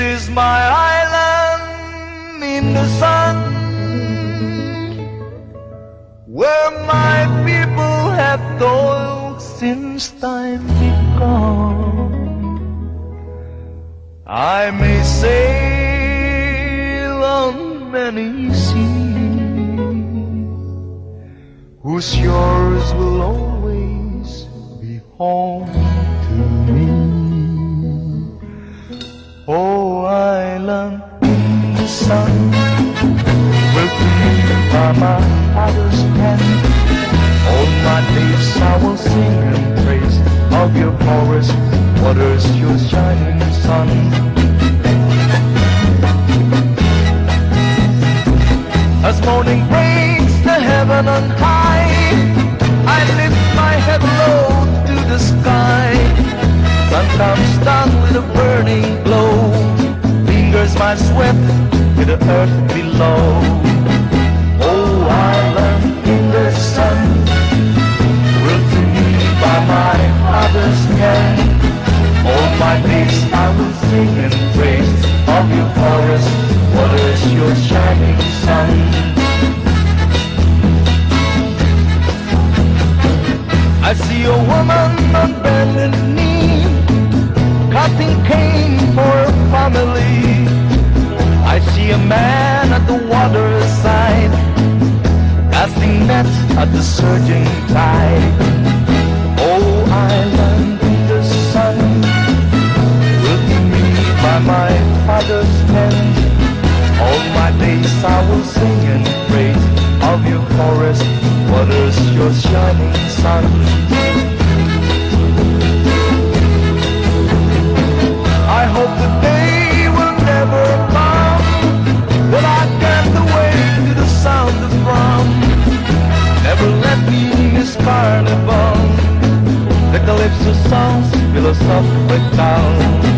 is my island in the sun, where my people have toiled since time begun. I may sail on many seas, whose shores will always be home to me. Oh, island in the sun, built to me by my father's hand, all my days I will sing and praise of your forest waters, your shining sun. As morning breaks the heaven on high, I lift my head low to the sky. Sun comes down with a burning glow, fingers my sweat to the earth below. Oh, island in the sun, built to me by my father's hand, all my days I will sing and praise of your forest waters, your shining sun. I see a woman on bended knee, cutting cane for her family. I see a man at the waterside, casting nets at the surging tide. Oh, island in the sun, built to me by my father's hand, all my days I will sing and praise of your forest waters, your shining sun. I hope the day will never come that I dance away to the sound of drum. Never let me miss carnival, the calypso songs, philosophical.